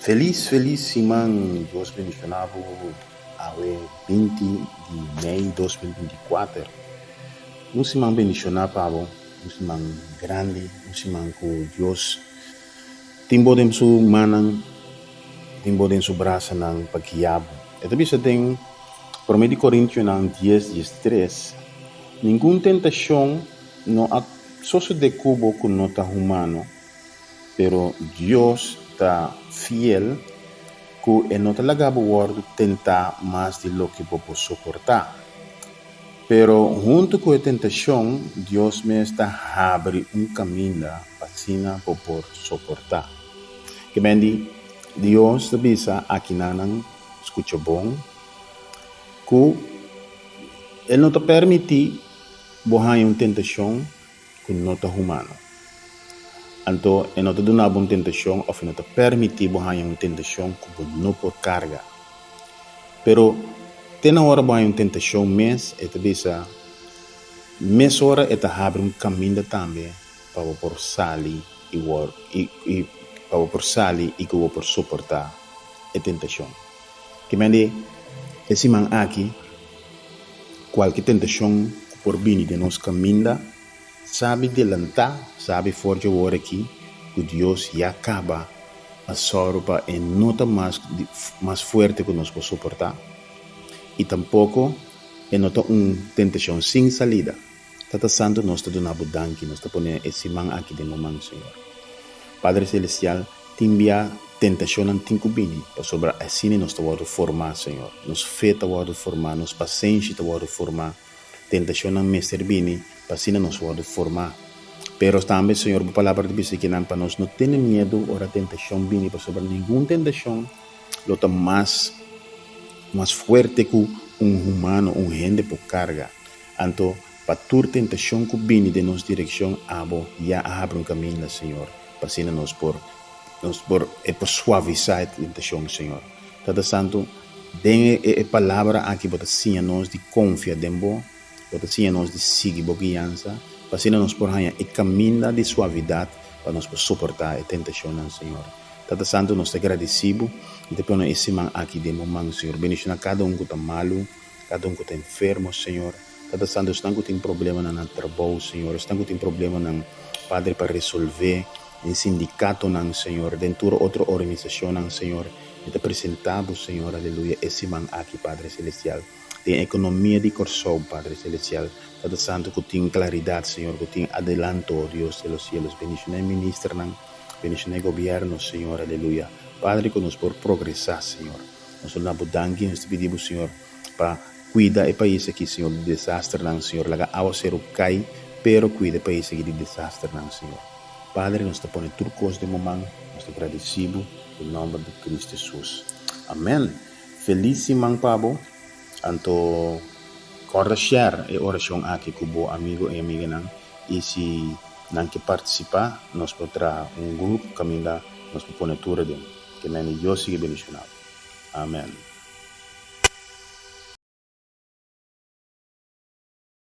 Feliz Simão Deus bendicionado ao 20 de maio de 2024. Um Simão bendicionado, Pablo. Um Simão grande, um Simão que Deus tem bodem su manang, tem bodem su braça nang pagkiabo. Ito bisa tem, por meio de Coríntios nang 10:3, nenhuma tentação no só se decubo com nota humano, pero Deus está fiel que não talaga pode tentar mais de lo que pode suportar. Pero junto com a tentação, Deus me está abre caminho para poder suportar. Que bendi, Deus te bisa aqui nanang escucha bom, que Ele não te permite borrar uma tentação que não é humano. Então, Ele não te dá uma tentação ou não te permite borrar uma tentação que não pode carga. Pero, tem hora borrar uma tentação, mas Ele bisa, mas hora Ele abre caminho também para poder sair e para poder sair e que poder suportar a tentação. Que bendi, esse man aqui, qualquer tentação que por vir de nosso caminho, sabe delantar, sabe forjar o hora aqui, que Deus já acaba a sorpa e nota mais forte que nós podemos suportar. E tampouco é nota tentação sem salida. Tata Santo, nós te damos danke, nós te ponemos esse man aqui de momento, Senhor. Padre Celestial, te envia tentação não tem que vir, para sobre assim nós te vamos formar, Senhor. Nos fé te vamos formar, nos paciência te vamos formar. Tentação não me servir, para assim nós vamos formar. Pero também, Senhor, a palavra de Bíblia que para nós não ter medo, ora tentação vir, para sobre nenhuma tentação, lota mais forte que humano, gente por carga. Então, para toda tentação que vem de nossa direção, já abre caminho, Senhor, para assim nós por suavizar a tentação, Senhor. Tata Santo, dê a palavra aqui para assim nós de confiar em Deus, para assim nós de seguir a guiança, para assim nós por ganhar o caminho de suavidade para nós suportar a tentação, Senhor. Tata Santo, nós te agradecemos e te ponemos esse man aqui de momento, Senhor. Bendicionar cada que está malo, cada que está enfermo, Senhor. Tata Santo, estão que tem problema no trabalho, Senhor. Estão que tem problema no Padre para resolver, em sindicato, Senhor, dentro de outra organização, Senhor. E te apresentamos, Senhor, aleluia, esse man aqui, Padre Celestial. Tem economia de coração, Padre Celestial. Tata Santo, que tem claridade, Senhor, que tem adelanto, Deus de los cielos. Bendicionar ministro, bendicionar governo, Senhor, aleluia. Padre, que nos por progressar, Senhor. Nós damos danke, nós te pedimos, Senhor, para cuidar o país aqui, Senhor, de desastre, Senhor. Laga água ser o cai, pero cuida o país aqui de desastre, Senhor. Padre, nós te ponemos tudo coisa de momento, nós te agradecemos, em nome de Cristo Jesus. Amém. Feliz Simão, Pablo. Anto, corda share a oração aqui com o amigo e amiga não. E se não quer participar, nós podemos grupo caminhar, nós podemos pôr tudo dentro. Que nem eu siga bendicionado. Amém.